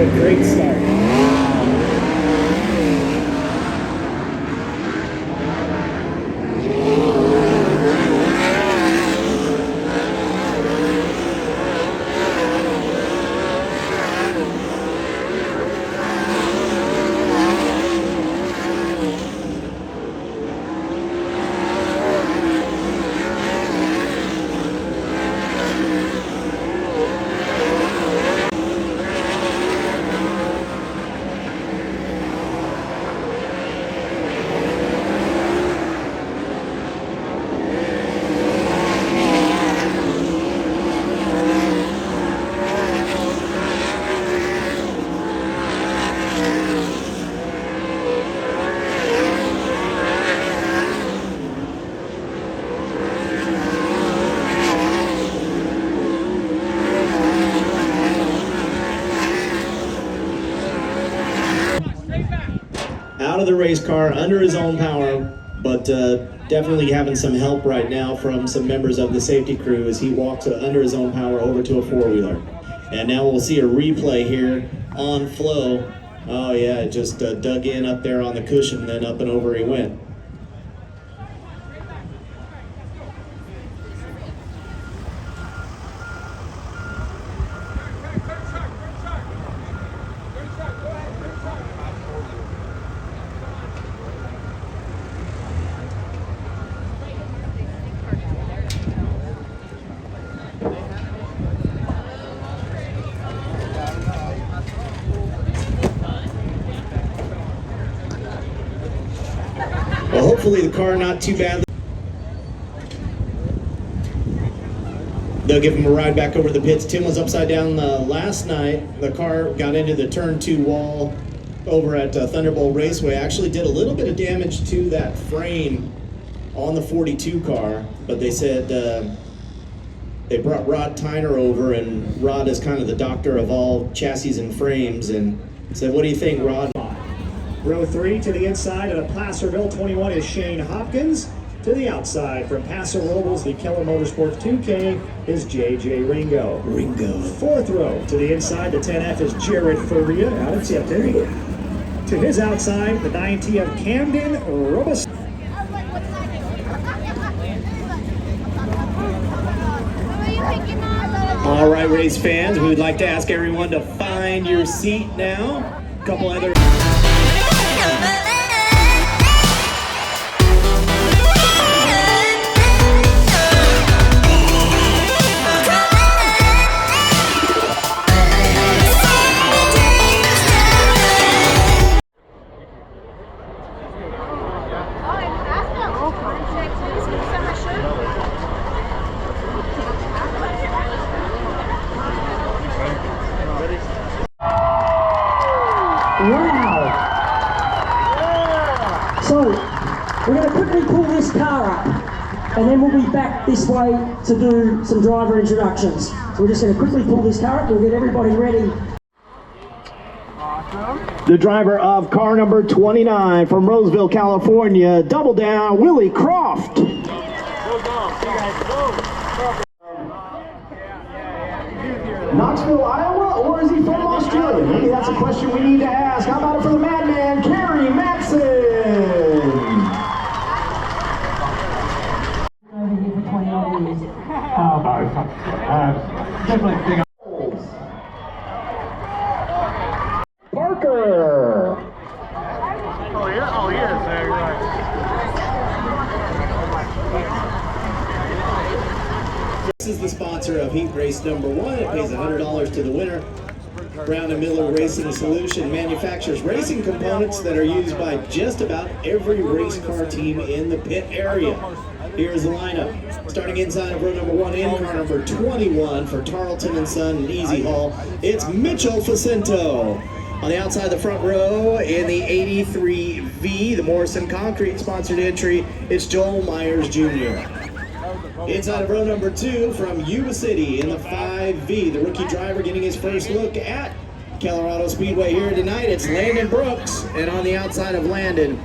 a great start. Out of the race car, under his own power, but definitely having some help right now from some members of the safety crew as he walks under his own power over to a four-wheeler. And now we'll see a replay here on flow. Oh yeah, it just dug in up there on the cushion, then up and over he went. Well, hopefully the car not too bad. They'll give him a ride back over the pits. Tim was upside down last night. The car got into the turn 2 wall over at Thunderbolt Raceway. Actually did a little bit of damage to that frame on the 42 car, but they said they brought Rod Tyner over, and Rod is kind of the doctor of all chassis and frames, and said, what do you think, Rod? Row 3 to the inside of Placerville 21 is Shane Hopkins. To the outside from Paso Robles, the Keller Motorsports 2K is JJ Ringo. Fourth row to the inside, the 10F is Jared Faria out of Tipton. To his outside, the 9T of Camden Robas. All right, race fans, we would like to ask everyone to find your seat now. A couple other... Wow! So, we're going to quickly pull this car up, and then we'll be back this way to do some driver introductions. So we're just going to quickly pull this car up, we'll get everybody ready. The driver of car number 29 from Roseville, California, Double Down, Willie Croft. Knoxville, Iowa, or is he from Australia? Maybe that's a question we need to ask. How about it for the madman, Kerry Matson? Over here for 20 odd years. Definitely big. Parker. Oh yes, you're right. This is the sponsor of Heat Race number 1. It pays $100 to the winner. Brown & Miller Racing Solution manufactures racing components that are used by just about every race car team in the pit area. Here's the lineup. Starting inside of row number 1 in car number 21 for Tarleton & Son and Easy Haul, it's Mitchell Facento. On the outside of the front row in the 83V, the Morrison Concrete sponsored entry, it's Joel Myers Jr. Inside of row number 2 from Yuba City in the 5V, the rookie driver getting his first look at Keller Auto Speedway here tonight, it's Landon Brooks. And on the outside of Landon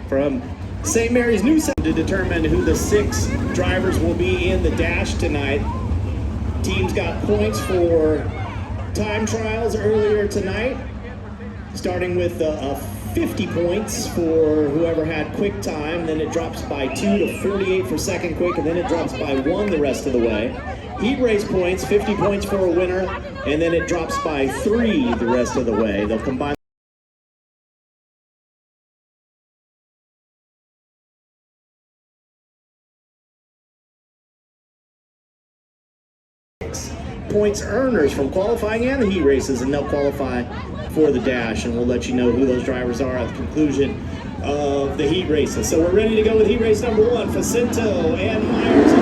from St. Mary's New South to determine who the 6 drivers will be in the dash tonight. Teams got points for time trials earlier tonight, starting with 50 points for whoever had quick time, then it drops by 2 to 48 for second quick, and then it drops by 1 the rest of the way. Heat race points, 50 points for a winner, and then it drops by 3 the rest of the way. They'll combine points earners from qualifying and the heat races, and they'll qualify for the dash, and we'll let you know who those drivers are at the conclusion of the heat races. So we're ready to go with heat race number 1. Facento and Myers.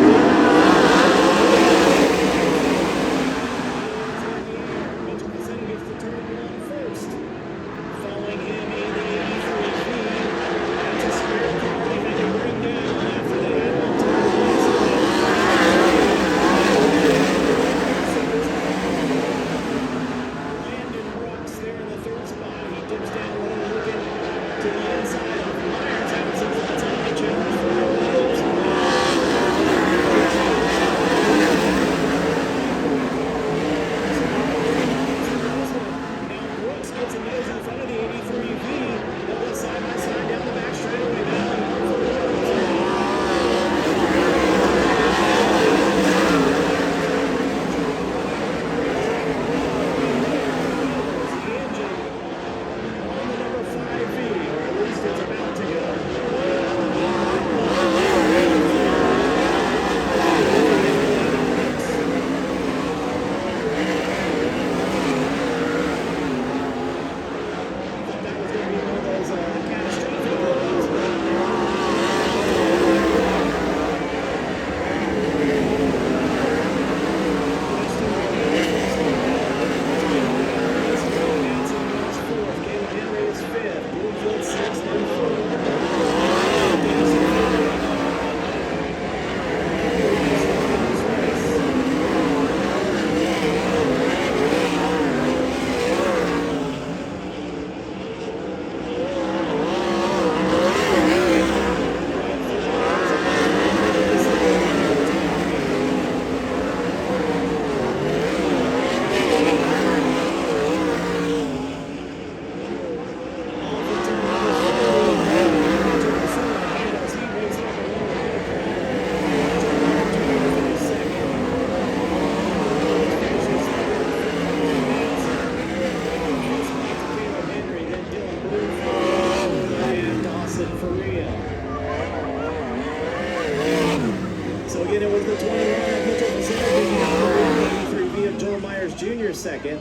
Second.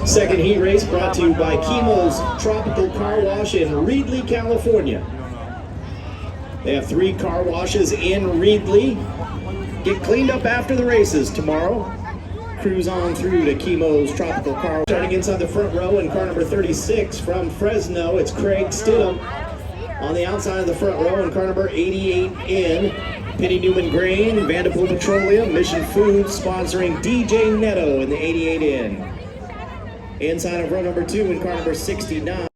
Second heat race brought to you by Chemo's Tropical Car Wash in Reedley, California. They have 3 car washes in Reedley. Get cleaned up after the races tomorrow. Cruise on through to Chemo's Tropical Car. Starting inside the front row in car number 36 from Fresno, it's Craig Stidham. On the outside of the front row in car number 88 in, Penny Newman Grain, Vanderpool Petroleum, Mission Foods sponsoring DJ Netto in the 88 in. Inside of row number 2 in car number 69.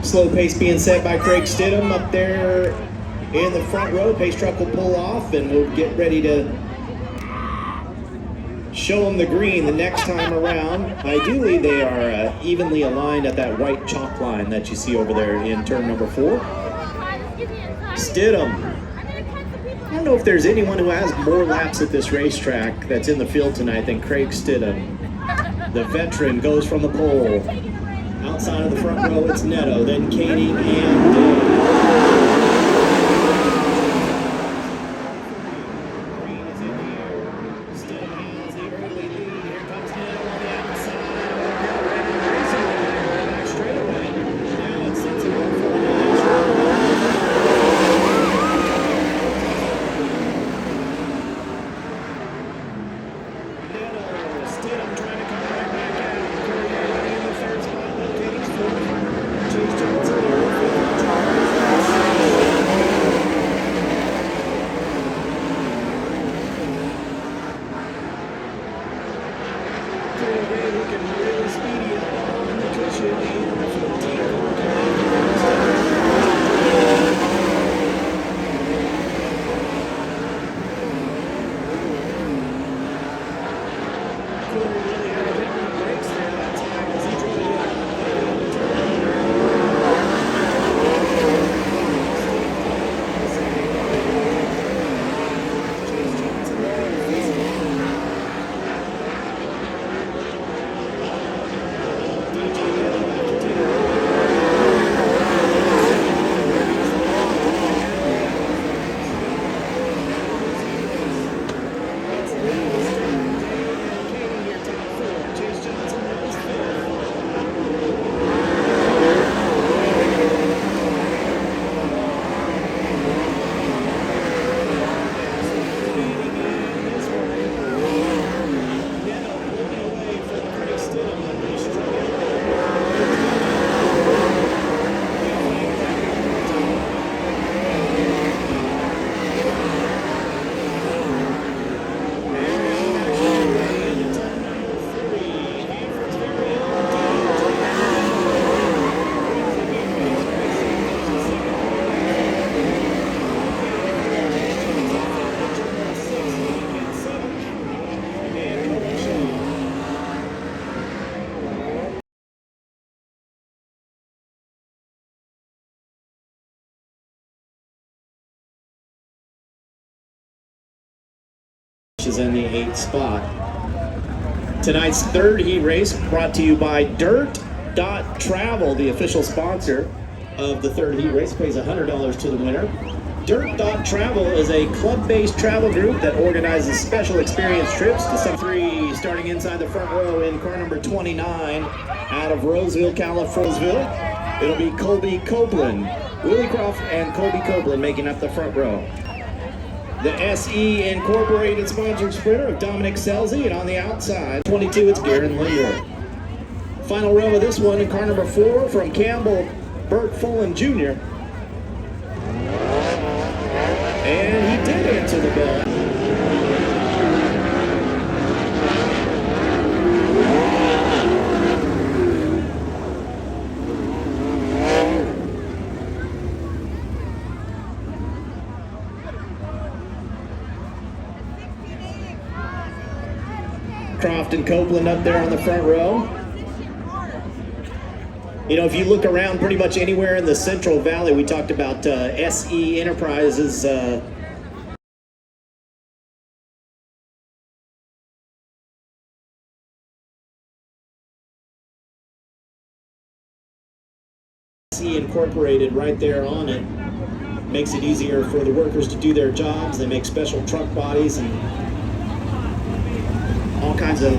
Slow pace being set by Craig Stidham up there in the front row. Pace truck will pull off and we'll get ready to show them the green the next time around. Ideally, they are evenly aligned at that white chalk line that you see over there in turn number 4. Stidham. I don't know if there's anyone who has more laps at this racetrack that's in the field tonight than Craig Stidham. The veteran goes from the pole. Outside of the front row, it's Netto, then Katie and Dave. Green is in the air. Stidham has the early lead. Here comes Netto on the outside. Back straight away. Now it sets it up for the next finishes in the 8th spot. Tonight's third heat race brought to you by Dirt.Travel, the official sponsor of the third heat race, pays $100 to the winner. Dirt.Travel is a club-based travel group that organizes special experience trips to some three, starting inside the front row in car number 29 out of Roseville, California. It'll be Colby Copeland, Willie Croft and Colby Copeland making up the front row. The SE Incorporated sponsored sprinter of Dominic Selzy, and on the outside, 22, it's Garen Lindor. Final row of this one in car number 4 from Campbell, Burt Fullen Jr. And he did answer the bell. Croft and Copeland up there on the front row. You know, if you look around pretty much anywhere in the Central Valley, we talked about SE Enterprises. SE Incorporated right there on it. Makes it easier for the workers to do their jobs. They make special truck bodies and all kinds of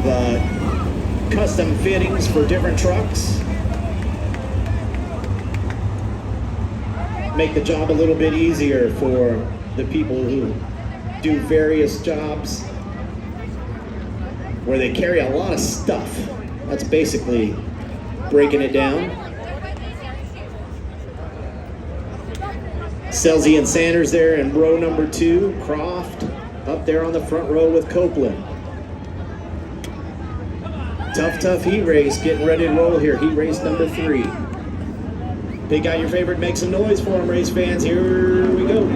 custom fittings for different trucks. Make the job a little bit easier for the people who do various jobs where they carry a lot of stuff. That's basically breaking it down. Selzy and Sanders there in row number 2. Croft up there on the front row with Copeland. Tough heat race, getting ready to roll here. Heat race number 3. Pick out your favorite, make some noise for them, race fans. Here we go.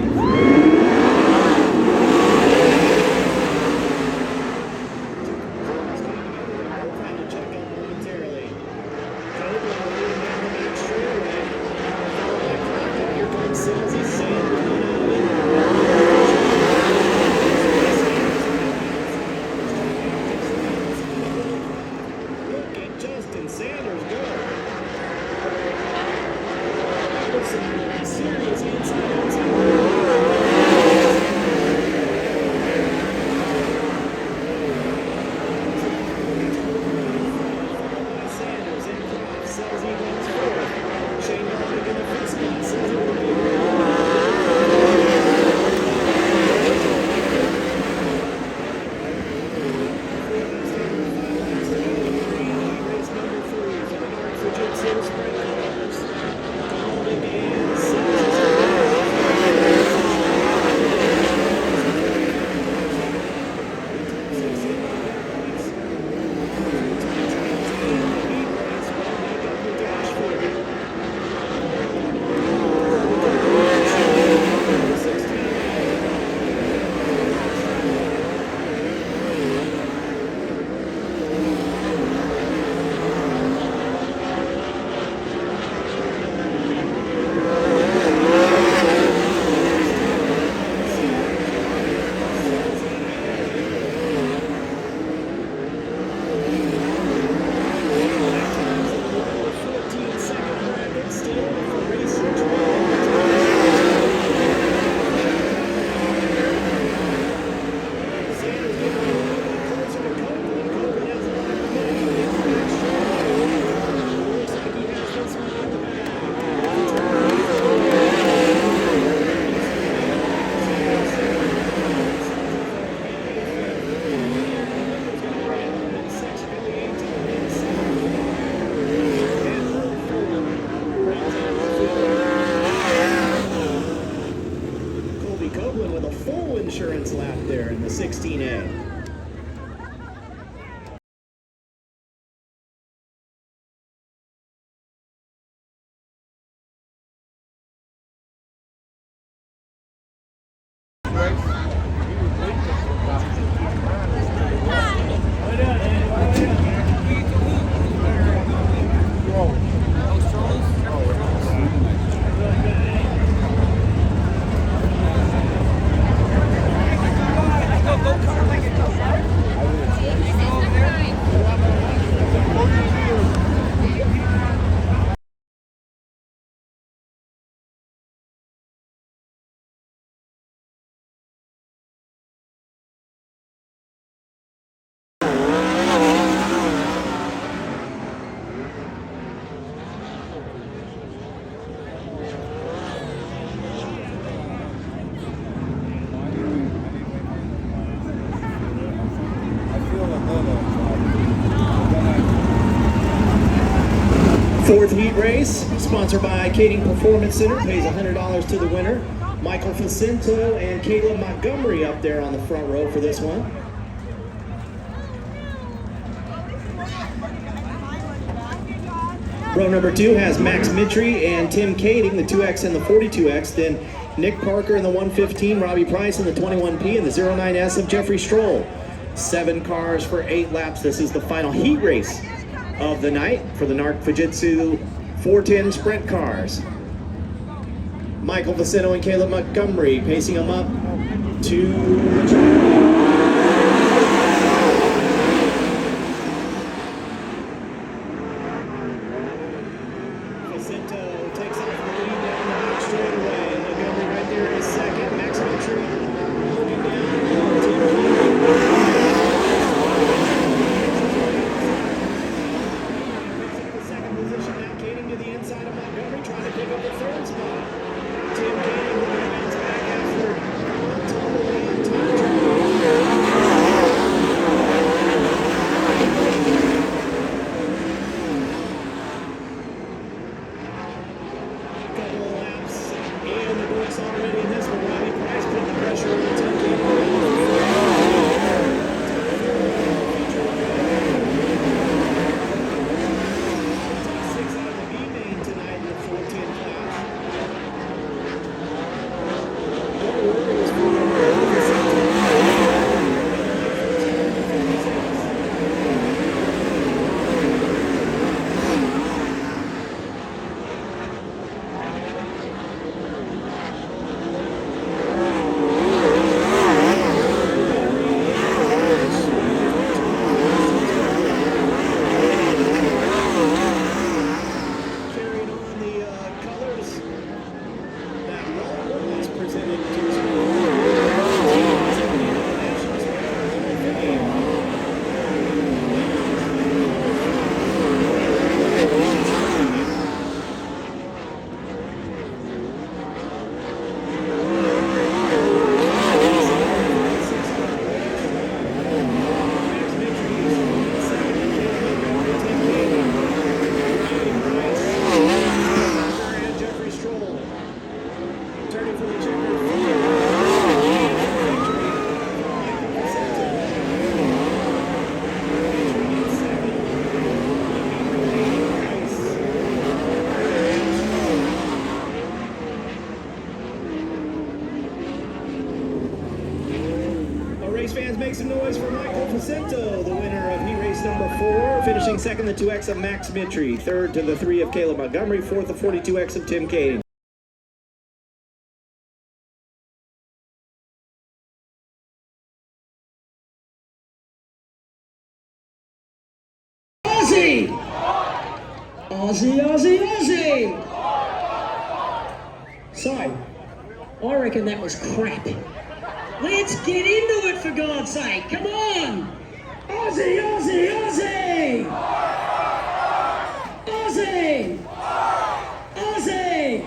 insurance lap there in the 16A. Fourth heat race, sponsored by Kading Performance Center, pays $100 to the winner. Michael Facento and Caleb Montgomery up there on the front row for this one. Row number 2 has Max Mitry and Tim Kading, the 2X and the 42X. Then Nick Parker in the 115, Robbie Price in the 21P, and the 09S of Jeffrey Stroll. 7 cars for 8 laps. This is the final heat race of the night for the NARC Fujitsu 410 sprint cars. Michael Facento and Caleb Montgomery pacing them up to the track. Facento takes off the lead down the back straightaway. Montgomery right there is second. Max Mitry moving down. Second position now. Kading to the inside of Montgomery, trying to pick up the third spot. Tim Kading looking to bounce back after a tumble down time. Couple of laps in the books already in this one. Robbie Price putting the pressure on Tim Kading. Six out of the B main tonight in the 410 class. Carrying on the colors that Walmart was presented to and Jeffrey Stroll. Turning for the race fans, make some noise for Michael Facento, the winner of heat race number 4, finishing second the 2X of Max Mitry, third to the 3 of Caleb Montgomery, fourth the 42X of Tim Kading. Aussie! Aussie, Aussie, Aussie! So, I reckon that was crap. Let's get into it, for God's sake. Come on! Aussie, Aussie, Aussie! Aussie! Aussie!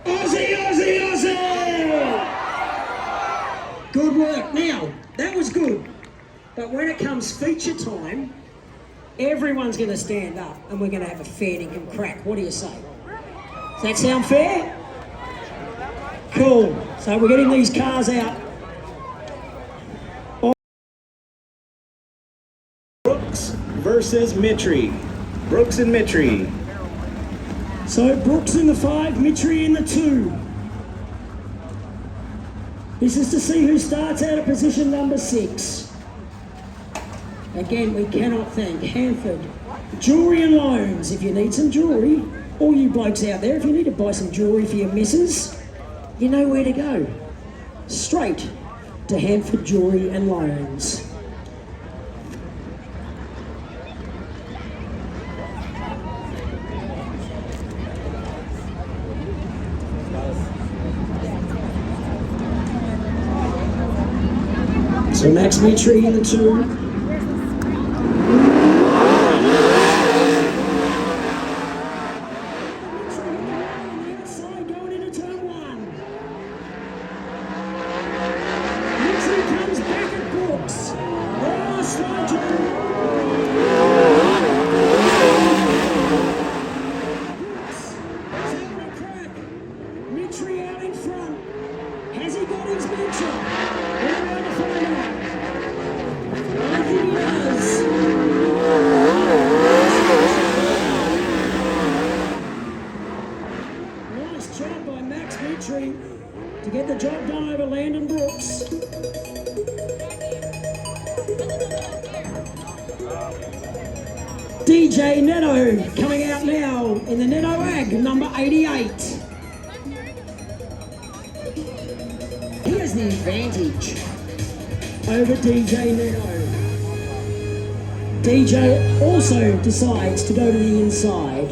Aussie, Aussie, Aussie! Good work. Now, that was good. But when it comes feature time, everyone's going to stand up and we're going to have a fair dinkum crack. What do you say? Does that sound fair? Cool. So we're getting these cars out. Brooks versus Mitry. Brooks and Mitry. So Brooks in the 5, Mitry in the 2. This is to see who starts out at position number 6. Again, we cannot thank Hanford Jewelry and Loans. If you need some jewelry, all you blokes out there, if you need to buy some jewelry for your missus, you know where to go. Straight to Hanford Jewelry and Loans. So Max Mitry in the 2. job done over Landon Brooks. DJ Netto coming out now in the Netto Ag, number 88. He has the advantage over DJ Netto. DJ also decides to go to the inside.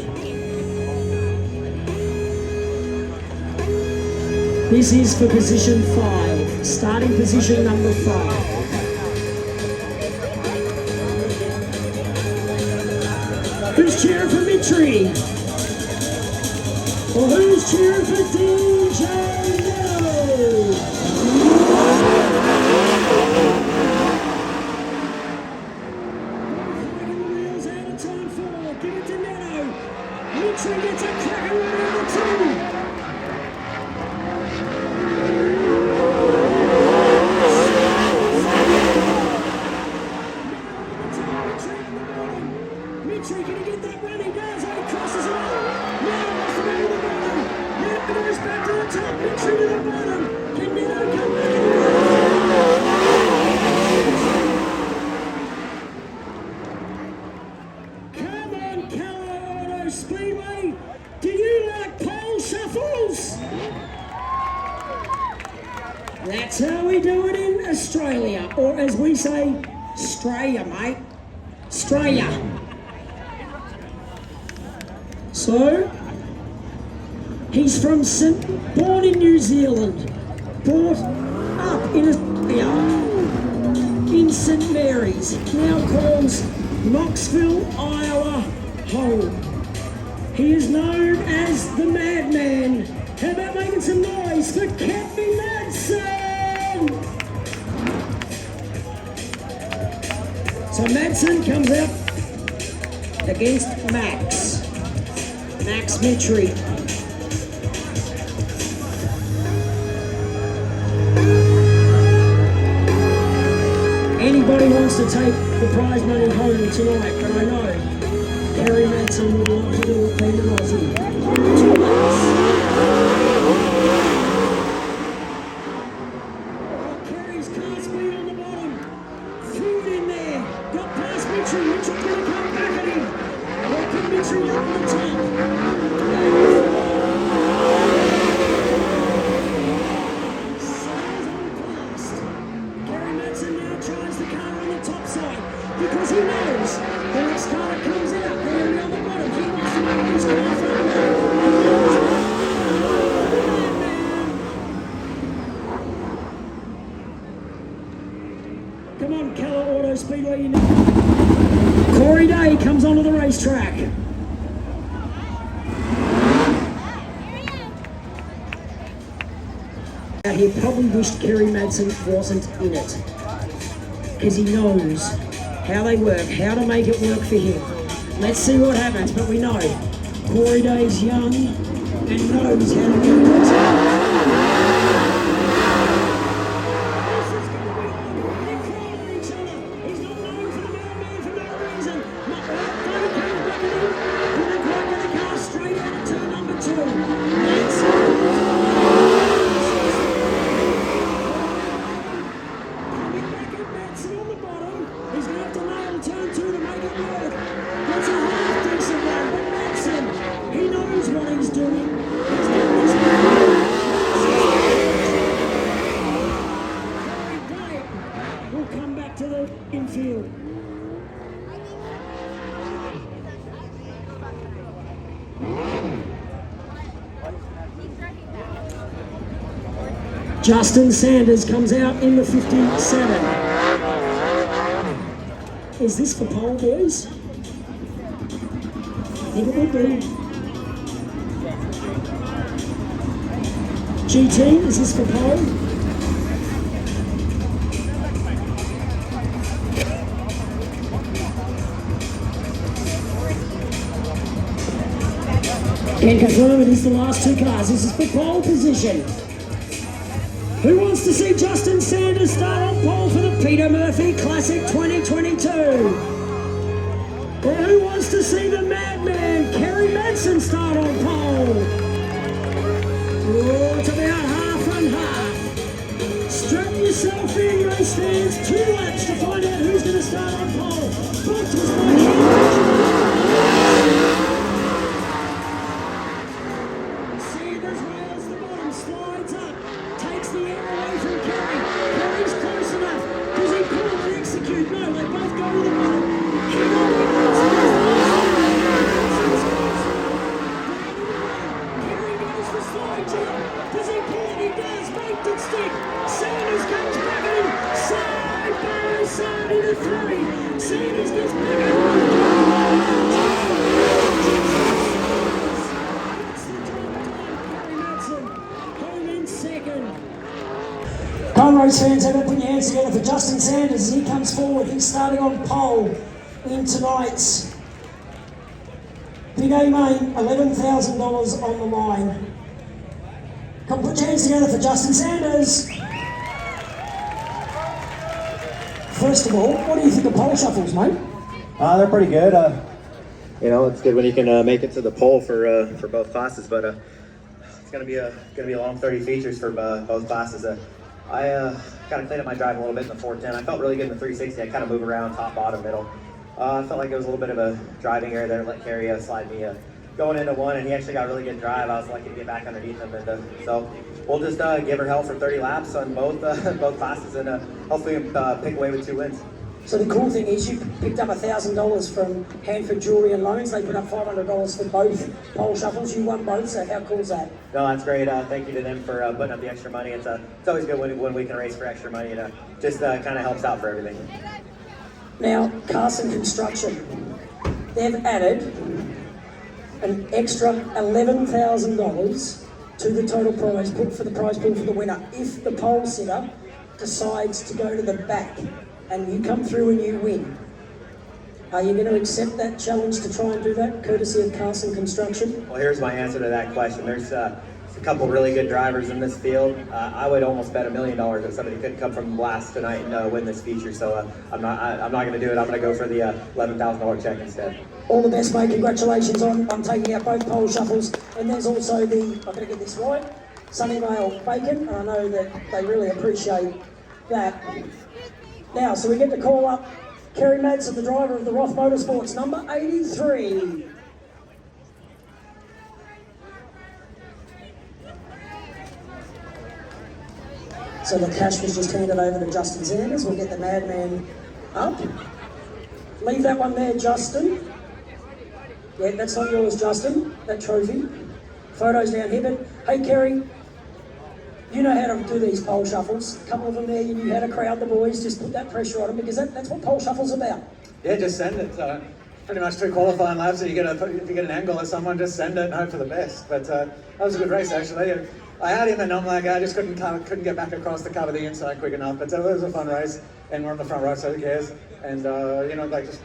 This is for position 5, starting position number 5. Who's cheering for Mitri? Or who's cheering for DJ Netto? Wheels out of turn 4, give it to Netto. Mitri gets a cracker right over 2. Mitri, can he get that run? He does. He crosses it up. Now wants to go to the bottom. Now goes back to the top. Mitri to the bottom. Can Netto come back in? Come on, Keller Auto Speedway. Do you like pole shuffles? That's how we do it in Australia. Or as we say, Australia, mate. Australia. So, he's born in New Zealand, brought up in St Mary's, now calls Knoxville, Iowa, home. He is known as the Madman. How about making some noise for Captain Madsen? So Madsen comes out against Max Mitri. Anybody wants to take the prize money home tonight, but I know Harry Madsen would love to do it being an Aussie. Kerry's car speed on the bottom. Threw it in there. Got past Mitri. Mitri gonna come back at him. Walking Mitri up the top. Because he knows the next car that comes out, they're going to be on the bottom. He wants to make his car from there. Come on, Keller Auto Speedway. You know. Corey Day comes onto the racetrack. He probably wished Kerry Madsen wasn't in it, because he knows how they work, how to make it work for him. Let's see what happens, but we know Corey Day's young and knows how to do it. This is going to be on. They're crawling at each other. He's not known for the Madman for no reason. Not right, Buddy comes back at him. Couldn't quite get the car straight out of turn number 2. He's going to have to nail turn 2 to make it work. That's a half decent run, but Madsen, he knows what he's doing. He's done this before. We'll come back to the infield. Justin Sanders comes out in the 57. Is this for pole, boys? I think it will be. GT, is this for pole? Can confirm it is the last 2 cars. This is for pole position. Who wants to see Justin Sanders start on pole for the Peter Murphy Classic 2022? Or who wants to see the Madman, Kerry Madsen, start on pole? Oh, it's about half and half. yourself in your stands. 2 laps to find out who's going to start on pole. Fourth was Mike Sanders rails the bottom, slides up, takes the air away from Kerry. Kerry's close enough. Does he pull and execute? No, they both go to the bottom. Kerry goes for slide jump. Does he pull it? He does. Baked it stick. Sanders comes back in. Side by side into 3. Sanders gets back in. Conroe's fans, everyone put your hands together for Justin Sanders as he comes forward. He's starting on pole in tonight's Big A Main, $11,000 on the line. Come put your hands together for Justin Sanders. First of all, what do you think of pole shuffles, mate? They're pretty good. You know, it's good when you can make it to the pole for both classes, but it's gonna be a long 30 features for both classes. I kind of cleaned up my drive a little bit in the 410. I felt really good in the 360. I kind of move around top, bottom, middle. I felt like it was a little bit of a driving error there. Let Kerry slide me going into 1, and he actually got a really good drive. I was lucky to get back underneath him, and so we'll just give her hell for 30 laps on both both classes, and hopefully pick away with 2 wins. So the cool thing is you picked up $1,000 from Hanford Jewelry and Loans. They put up $500 for both pole shuffles. You won both, so how cool is that? No, that's great. Thank you to them for putting up the extra money. It's always good when we can race for extra money. It just kind of helps out for everything. Now, Carson Construction, they've added an extra $11,000 to the total prize pool for the prize pool for the winner. If the pole sitter decides to go to the back and you come through and you win, are you going to accept that challenge to try and do that, courtesy of Carson Construction? Well, here's my answer to that question. There's a couple really good drivers in this field. I would almost bet $1 million that somebody could come from last tonight and win this feature. So I'm not going to do it. I'm going to go for the $11,000 check instead. All the best, mate. Congratulations on taking out both pole shuffles. And there's also the, I've got to get this right, Sunnyvale Bacon. And I know that they really appreciate that. Now, so we get to call up Kerry Madsen, the driver of the Roth Motorsports, number 83. So the cash was just handed over to Justin Sanders. We'll get the madman up. Leave that one there, Justin. Yeah, that's not yours, Justin, that trophy. Photos down here, but hey, Kerry, you know how to do these pole shuffles. A couple of them there, you knew how to crowd the boys, just put that pressure on them, because that's what pole shuffle's about. Yeah, just send it. Pretty much 2 qualifying laps, if you get an angle at someone, just send it and hope for the best. But that was a good race, actually. I had him and I'm like, I just couldn't get back across to cover the inside quick enough. But it was a fun race, and we're on the front row, so who cares? And just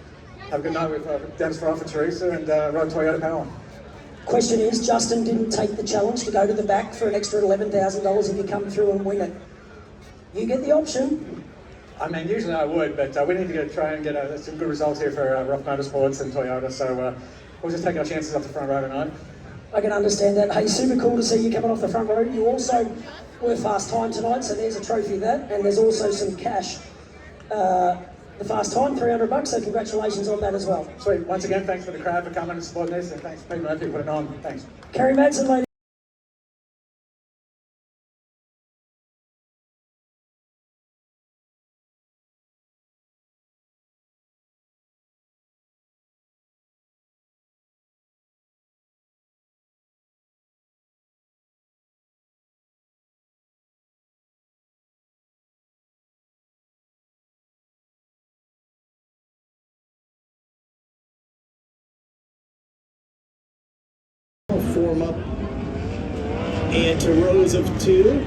have a good night with Dennis for Teresa and ride Toyota Power. Question is, Justin didn't take the challenge to go to the back for an extra $11,000 if you come through and win it. You get the option. I mean, usually I would, but we need to try and get some good results here for Roth Motorsports and Toyota, so we'll just take our chances off the front row tonight. I can understand that. Hey, super cool to see you coming off the front row. You also were fast time tonight, so there's a trophy of that, and there's also some cash. The fast time, $300, so congratulations on that as well. Sweet. Once again, thanks for the crowd for coming and supporting this, and thanks for people who put it on. Thanks. Kerry Madsen, ladies. Form up and to rows of 2.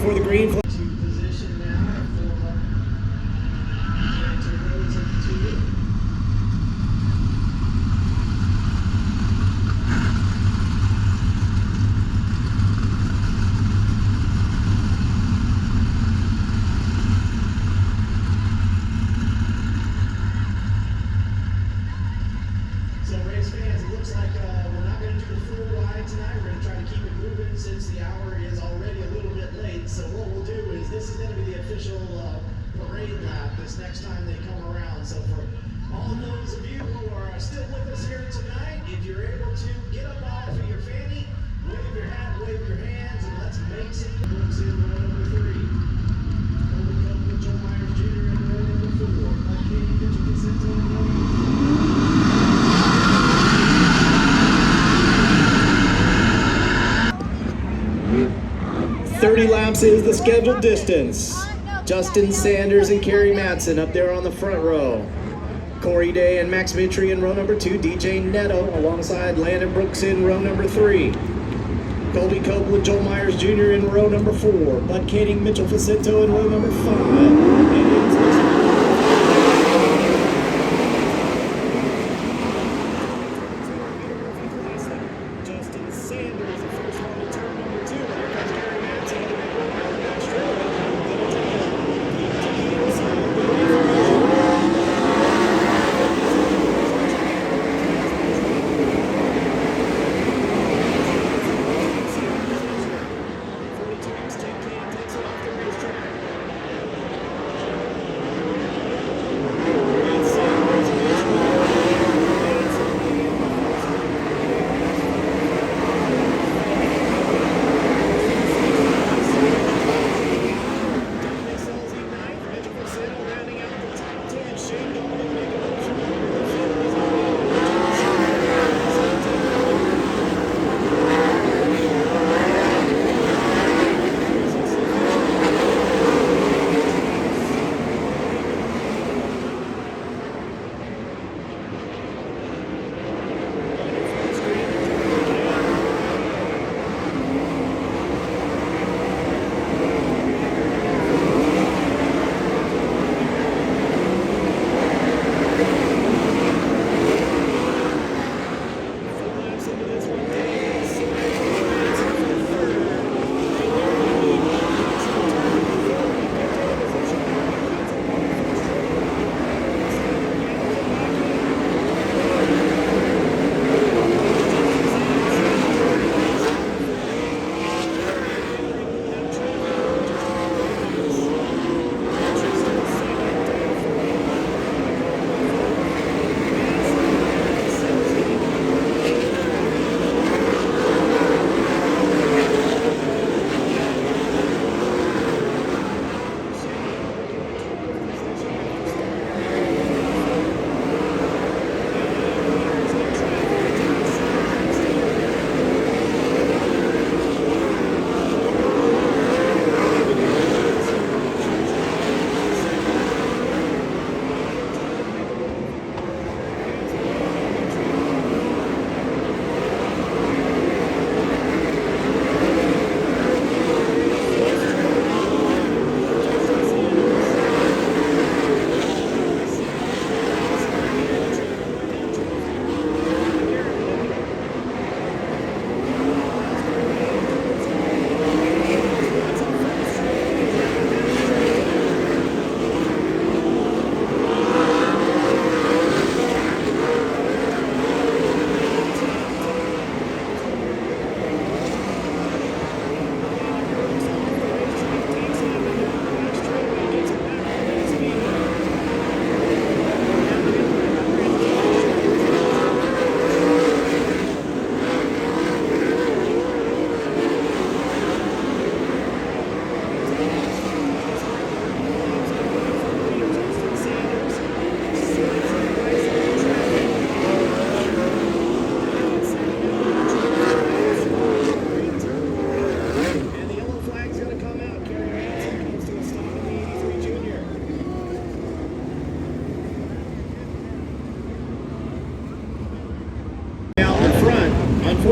before the green flag. So race fans, it looks like we're not going to do the full ride tonight. We're going to try to keep it moving since the hour is already a little bit late. So what we'll do is this is going to be the official parade lap this next time they come around. So for all of those of you who are still with us here tonight, if you're able to get up off of your fanny, wave your hat, wave your hands, and let's make some moves in row number 3. Colby Copeland, Joe Myers Jr. in row number 4. Like Katie Mitchell Vicente in row number 30 laps is the scheduled distance. Justin Sanders and Kerry Madsen up there on the front row. Corey Day and Max Mitri in row number 2. DJ Neto alongside Landon Brooks in row number 3. Colby Copeland, Joel Myers Jr. in row number 4. Bud Kading, Mitchell Facento in row number 5. Justin Sanders, the first one to turn number 2. Here comes Kerry Madsen in the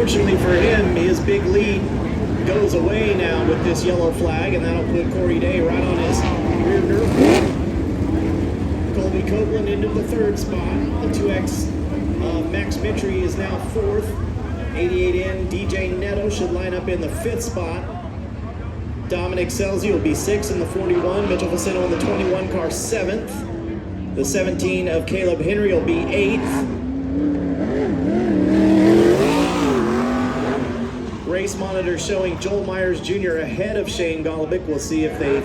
Unfortunately for him, his big lead goes away now with this yellow flag, and that'll put Corey Day right on his rear nerf board. Colby Copeland into the third spot. The 2X Max Mitri is now fourth. 88N DJ Neto should line up in the fifth spot. Dominic Selzy will be sixth in the 41. Mitchell Facino in the 21 car seventh. The 17 of Caleb Henry will be eighth. Race monitor showing Joel Myers Jr. ahead of Shane Golobic. We'll see if they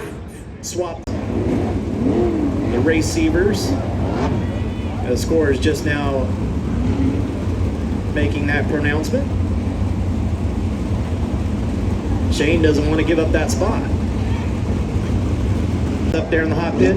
swapped the receivers. The score is just now making that pronouncement. Shane doesn't want to give up that spot. Up there in the hot pit.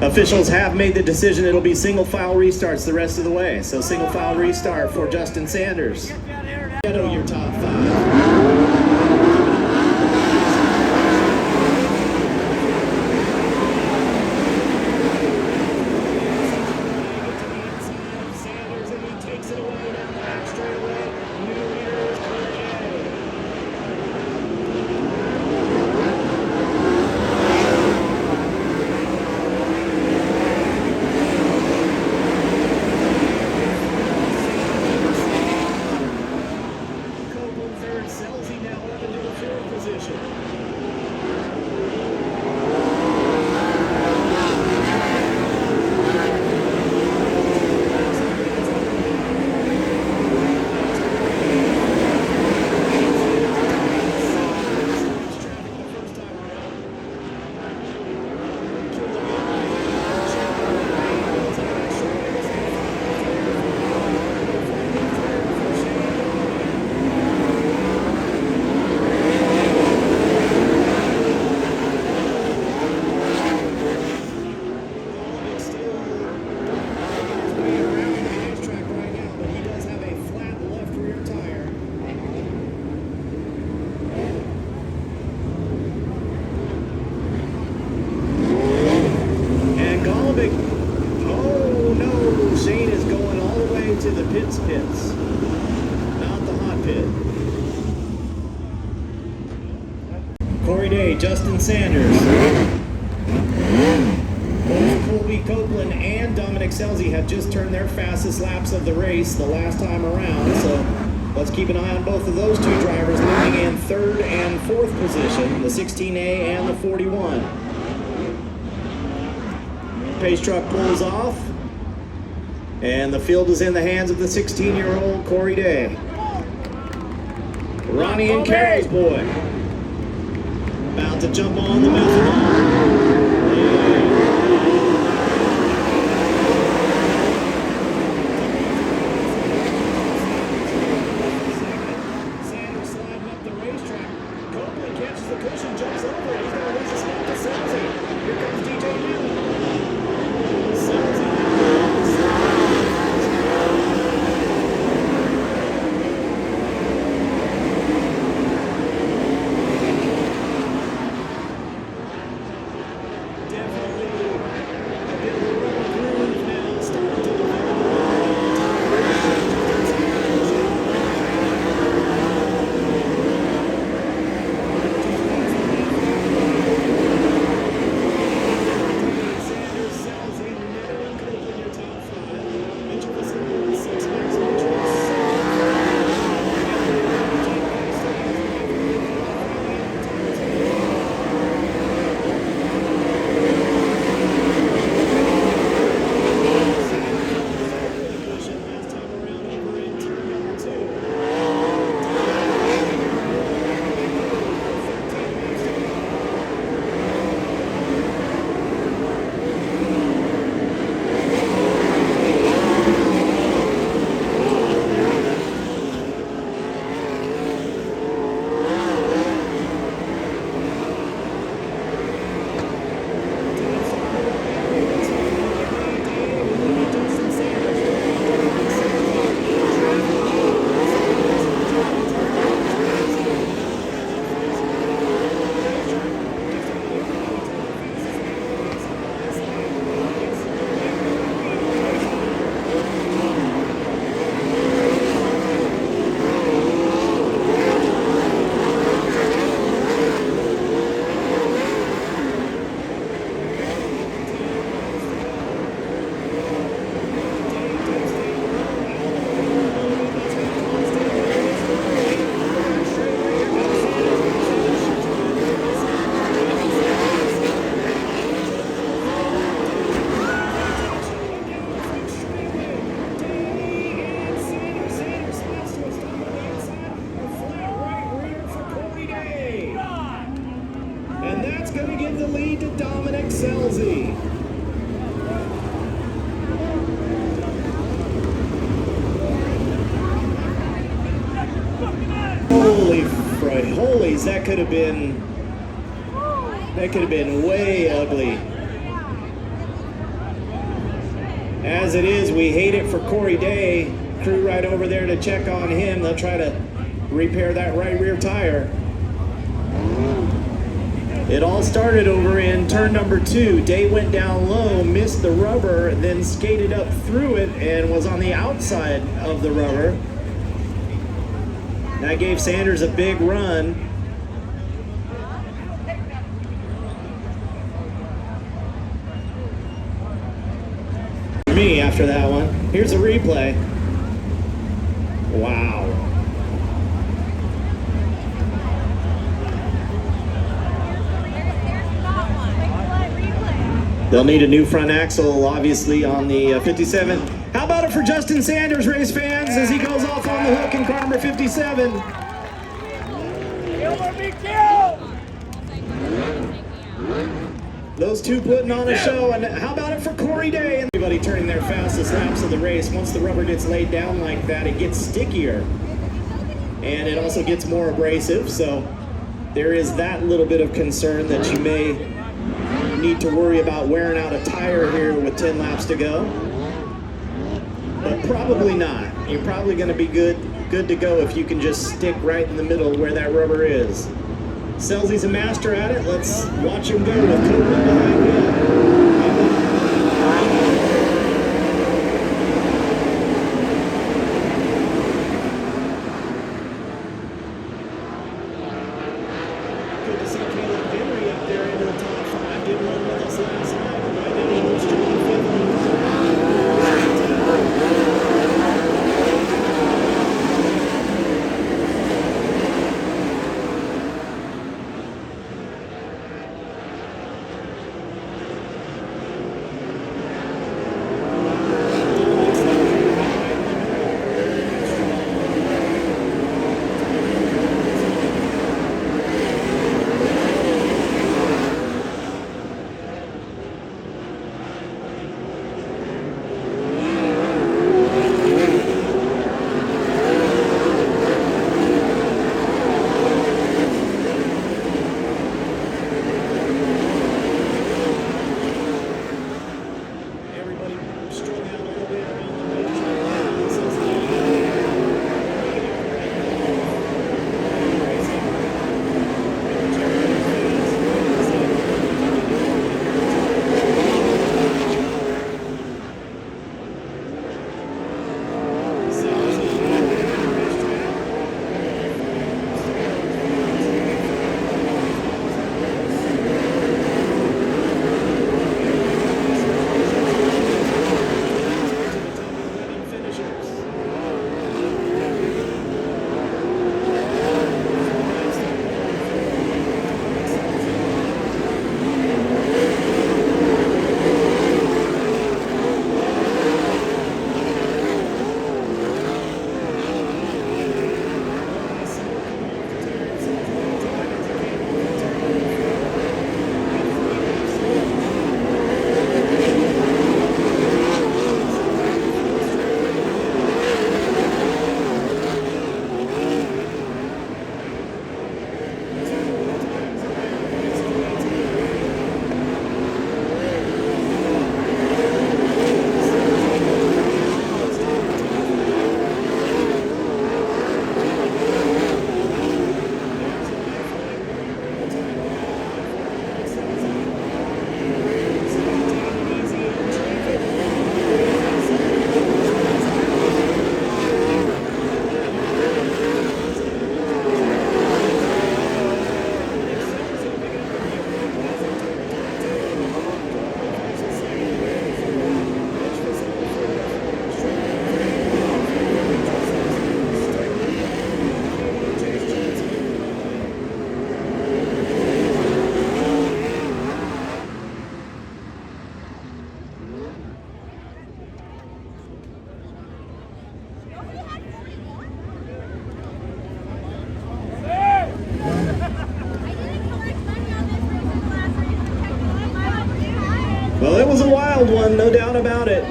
Officials have made the decision it'll be single file restarts the rest of the way. So single file restart for Justin Sanders. Neto, your top five. Oh no, Shane is going all the way to the pits, not the hot pit. Corey Day, Justin Sanders. Both Colby Copeland and Dominic Selzy have just turned their fastest laps of the race the last time around, so let's keep an eye on both of those two drivers moving in third and fourth position, the 16A and the 41. Pace truck pulls off, and the field is in the hands of the 16-year-old Corey Day. Ronnie and Carol's boy. About to jump on the methanol. Sanders sliding up the racetrack. Copeland catches the cushion, jumps over it. He's going to lose a spot to Selzy. Here comes DJ Newman. That's going to give the lead to Dominic Selzy. Holy holies, that could have been way ugly. As it is, we hate it for Corey Day. Crew right over there to check on him. They'll try to repair that right rear tire. It all started over in turn number 2. Day went down low, missed the rubber, then skated up through it and was on the outside of the rubber. That gave Sanders a big run. Me after that one. Here's a replay. Wow. They'll need a new front axle, obviously, on the 57. How about it for Justin Sanders, race fans, as he goes off on the hook in car number 57? Those two putting on a show, and how about it for Corey Day? Everybody turning their fastest laps of the race. Once the rubber gets laid down like that, it gets stickier. And it also gets more abrasive, so there is that little bit of concern that you may need to worry about wearing out a tire here with 10 laps to go. But probably not. You're probably going to be good to go if you can just stick right in the middle where that rubber is. Selzy's a master at it. Let's watch him go with Copeland behind him. Good to see Caleb Henry up there into the top 5. Didn't run with us last night. Right now he was strong Well, it was a wild one, no doubt about it.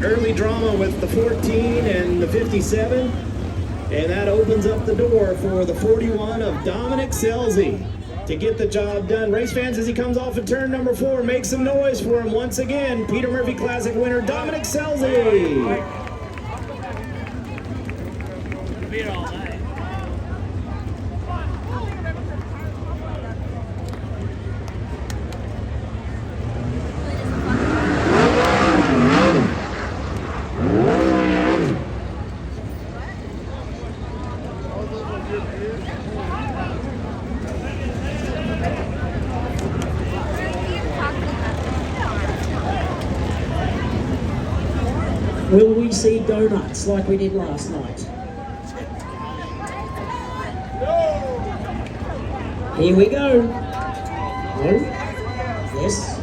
Early drama with the 14 and the 57. And that opens up the door for the 41 of Dominic Selzy to get the job done. Race fans, as he comes off of turn number 4, make some noise for him once again. Peter Murphy Classic winner, Dominic Selzy. Will we see donuts like we did last night? Here we go. No? Yes.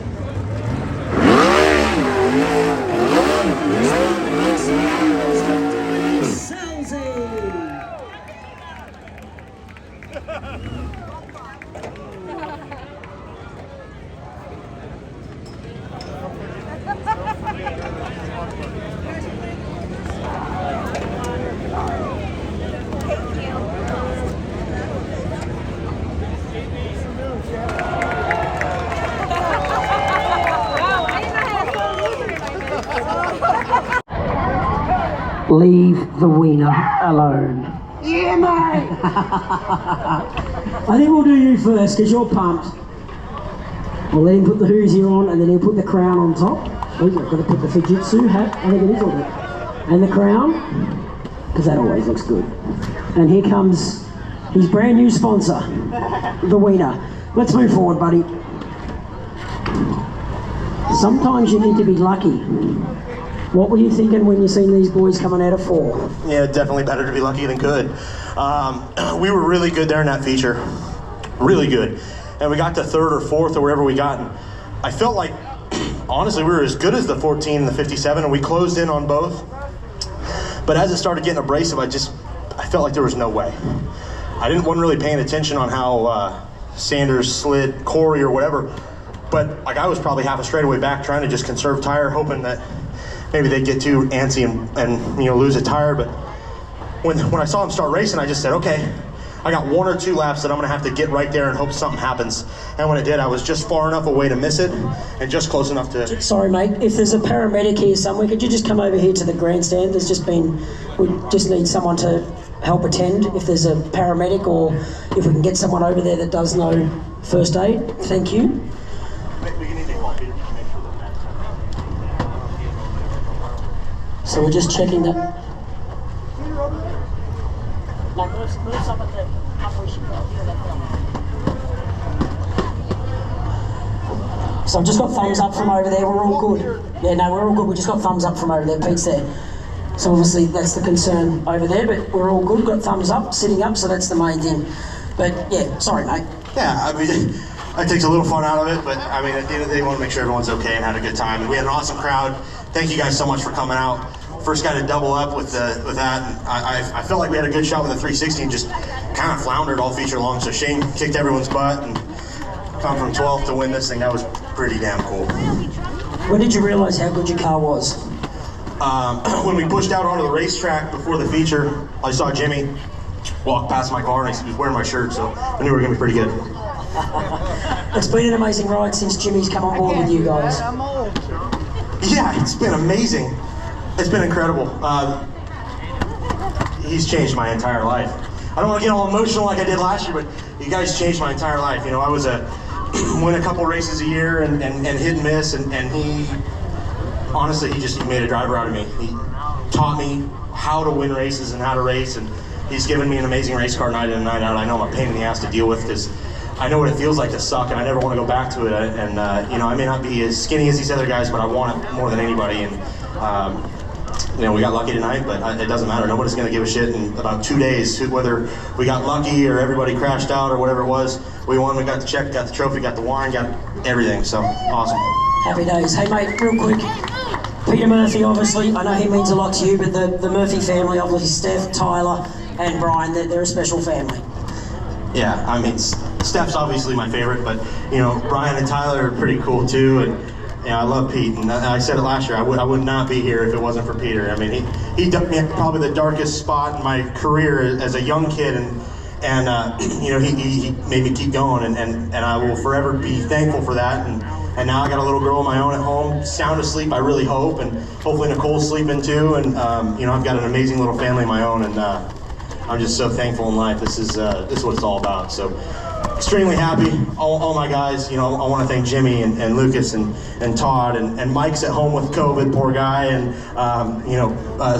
Leave the wiener alone. Yeah, mate! I think we'll do you first, because you're pumped. We'll let him put the hoosier on, and then he'll put the crown on top. Oh, you've got to put the Fujitsu hat, I think it is, on it. And the crown, because that always looks good. And here comes his brand new sponsor, the wiener. Let's move forward, buddy. Sometimes you need to be lucky. What were you thinking when you seen these boys coming out of 4? Yeah, definitely better to be lucky than good. We were really good there in that feature. Really good. And we got to 3rd or 4th or wherever we got. And I felt like, honestly, we were as good as the 14 and the 57, and we closed in on both. But as it started getting abrasive, I felt like there was no way. I wasn't really paying attention on how Sanders slid, Corey or whatever. But like I was probably half a straightaway back trying to just conserve tire, hoping that maybe they'd get too antsy and lose a tire. But when I saw them start racing, I just said, okay, I got 1 or 2 laps that I'm gonna have to get right there and hope something happens. And when it did, I was just far enough away to miss it and just close enough to... Sorry, mate, if there's a paramedic here somewhere, could you just come over here to the grandstand? We just need someone to help attend if there's a paramedic, or if we can get someone over there that does know first aid. Thank you. So we're just checking that. So I've just got thumbs up from over there, we're all good. Yeah, no, we're all good, we just got thumbs up from over there, Pete's there. So obviously that's the concern over there, but we're all good, got thumbs up, sitting up, so that's the main thing. But yeah, sorry mate. Yeah, I mean, that takes a little fun out of it, but I mean, at the end of the day, we want to make sure everyone's okay and had a good time. And we had an awesome crowd. Thank you guys so much for coming out. First guy to double up with that. And I felt like we had a good shot with the 360 and just kind of floundered all feature long. So Shane kicked everyone's butt and come from 12th to win this thing. That was pretty damn cool. When did you realize how good your car was? When we pushed out onto the racetrack before the feature, I saw Jimmy walk past my car and he was wearing my shirt, so I knew we were gonna be pretty good. It's been an amazing ride since Jimmy's come on board with you guys. Yeah, it's been amazing. It's been incredible. He's changed my entire life. I don't want to get all emotional like I did last year, but you guys changed my entire life. You know, I was win a couple races a year and hit and miss, and he, honestly, he made a driver out of me. He taught me how to win races and how to race, and he's given me an amazing race car night in and night out. I know I'm a pain in the ass to deal with because I know what it feels like to suck, and I never want to go back to it. And you know, I may not be as skinny as these other guys, but I want it more than anybody. And you know, we got lucky tonight, but it doesn't matter. Nobody's going to give a shit in about 2 days, whether we got lucky or everybody crashed out or whatever it was. We won, we got the check, got the trophy, got the wine, got everything. So, awesome. Happy days. Hey, mate, real quick. Peter Murphy, obviously, I know he means a lot to you, but the Murphy family, obviously Steph, Tyler, and Brian, they're a special family. Yeah, I mean, Steph's obviously my favorite, but, you know, Brian and Tyler are pretty cool too. And I love Pete, and I said it last year. I would not be here if it wasn't for Peter. I mean, he took me at probably the darkest spot in my career as a young kid, and he made me keep going, and I will forever be thankful for that. And now I got a little girl of my own at home, sound asleep, I really hope, and hopefully Nicole's sleeping too. And I've got an amazing little family of my own, and I'm just so thankful in life. This is what it's all about. So extremely happy. All my guys, I want to thank Jimmy and Lucas and Todd and Mike's at home with COVID, poor guy, and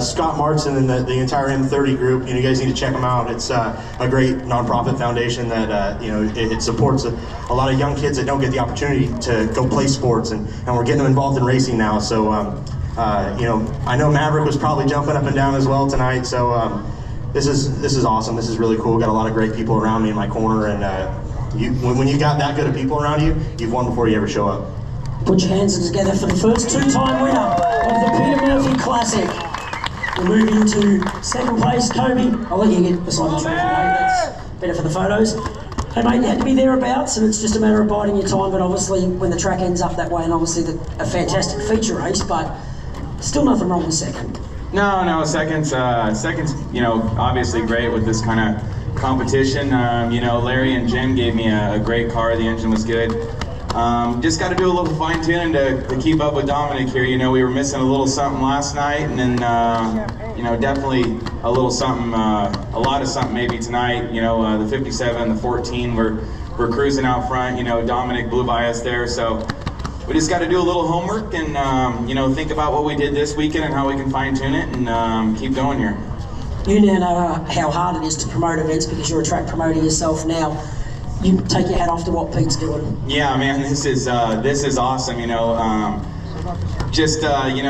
Scott Martin and the entire M30 group. You guys need to check them out. It's a great nonprofit foundation that it supports a lot of young kids that don't get the opportunity to go play sports, and we're getting them involved in racing now. So I know Maverick was probably jumping up and down as well tonight. So this is awesome. This is really cool. Got a lot of great people around me in my corner, and when you got that good of people around you, you've won before you ever show up. Put your hands together for the first two-time winner of the Peter Murphy Classic. We're moving to second place, Kobe. I'll let you get beside the trophy, mate. That's better for the photos. Hey mate, you had to be thereabouts, and it's just a matter of biding your time, but obviously when the track ends up that way, and obviously a fantastic feature race, but still nothing wrong with second. No, second's obviously great with this kind of competition. Larry and Jim gave me a great car. The engine was good. Just got to do a little fine tuning to keep up with Dominic here. We were missing a little something last night, and then definitely a little something, a lot of something maybe tonight. The 57, the 14, we're cruising out front. Dominic blew by us there, so we just got to do a little homework and think about what we did this weekend and how we can fine tune it and keep going here. You now know how hard it is to promote events because you're a track promoter yourself now. You take your hat off to what Pete's doing. Yeah, man, this is awesome.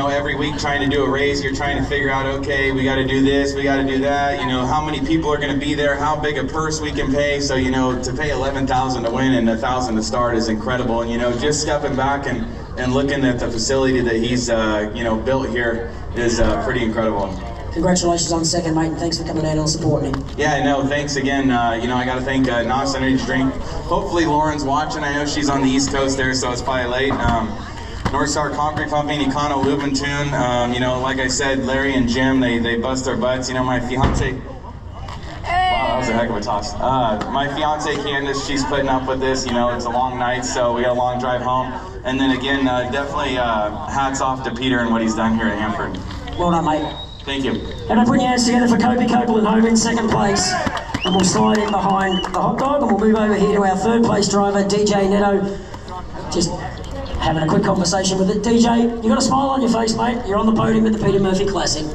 Every week trying to do a race, you're trying to figure out, okay, we got to do this, we got to do that. How many people are going to be there, how big a purse we can pay. So to pay $11,000 to win and $1,000 to start is incredible. And just stepping back and looking at the facility that he's built here is pretty incredible. Congratulations on second, mate, and thanks for coming out and supporting me. Yeah, no, thanks again. I got to thank NOS Energy Drink. Hopefully Lauren's watching. I know she's on the East Coast there, so it's probably late. North Star Concrete Pumping, Econo Lube and Tune. Like I said, Larry and Jim, they bust their butts. My fiance. Wow, that was a heck of a toss. My fiance Candace, she's putting up with this. It's a long night, so we got a long drive home. And then again, definitely hats off to Peter and what he's done here at Hanford. Well done, mate. Thank you. And I put your hands together for Kobe Copeland home in second place. And we'll slide in behind the hot dog, and we'll move over here to our third place driver, DJ Netto. Just having a quick conversation with it. DJ, you got a smile on your face, mate. You're on the podium at the Peter Murphy Classic.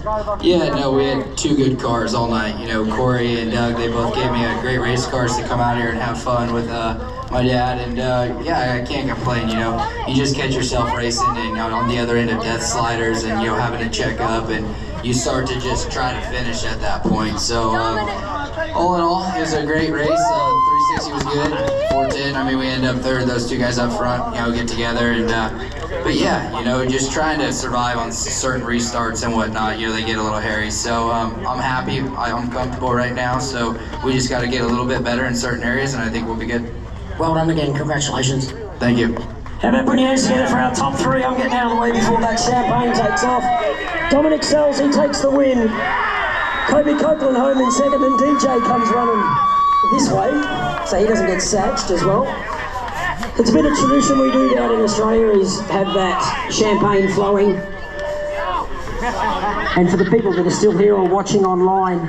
Yeah, no, we had two good cars all night. Corey and Doug, they both gave me a great race cars to come out here and have fun with my dad. And I can't complain. You just catch yourself racing and on the other end of death sliders and having to check up, and you start to just try to finish at that point. So all in all, it was a great race. 360 was good. 410. We ended up third. Those two guys up front, get together and. But yeah, just trying to survive on certain restarts and whatnot. They get a little hairy. So I'm happy. I'm comfortable right now. So we just got to get a little bit better in certain areas, and I think we'll be good. Well done again. Congratulations. Thank you. How about putting your hands together for our top three? I'm getting out of the way before that champagne takes off. Dominic Sells, he takes the win. Kobe Copeland home in second, and DJ comes running this way, so he doesn't get satched as well. It's been a tradition we do down in Australia is have that champagne flowing. And for the people that are still here or watching online,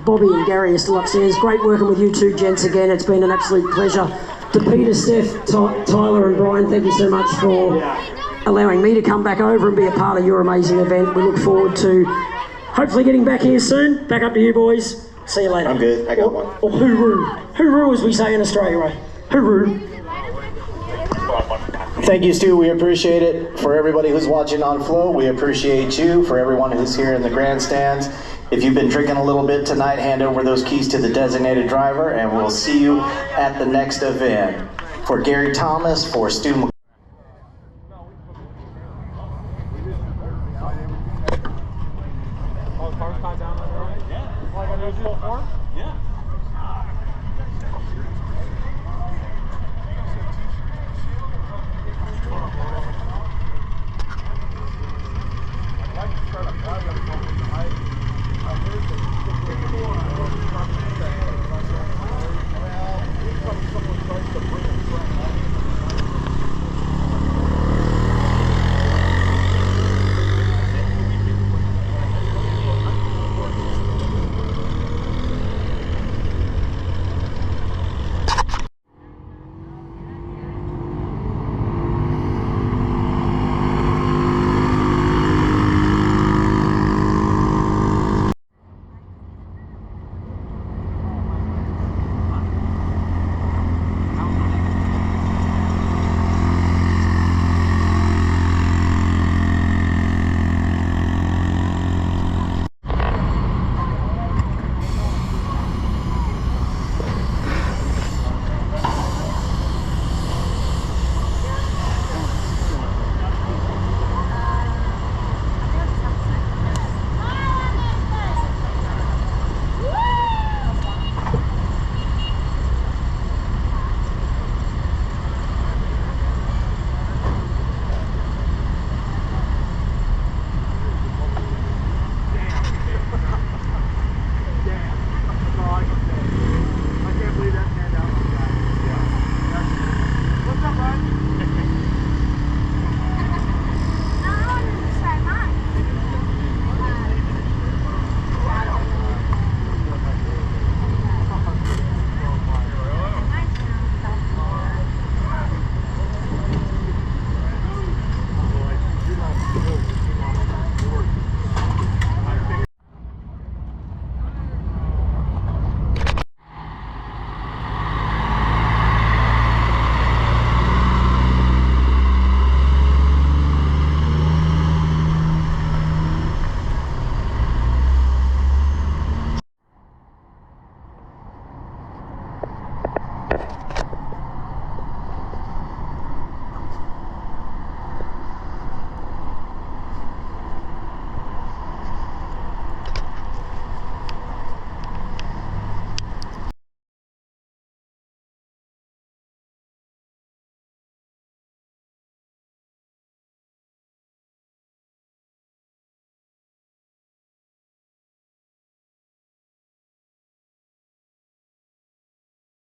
Bobby and Gary are still upstairs. Great working with you two gents again. It's been an absolute pleasure. To Peter, Steph, Tyler and Brian, thank you so much for allowing me to come back over and be a part of your amazing event. We look forward to hopefully getting back here soon. Back up to you boys. See you later. I'm good. I got one. Or hooroo. Hooroo as we say in Australia, right? Hooroo. Thank you, Stu. We appreciate it. For everybody who's watching on Flow, we appreciate you. For everyone who's here in the grandstands, if you've been drinking a little bit tonight, hand over those keys to the designated driver, and we'll see you at the next event. For Gary Thomas, for Stu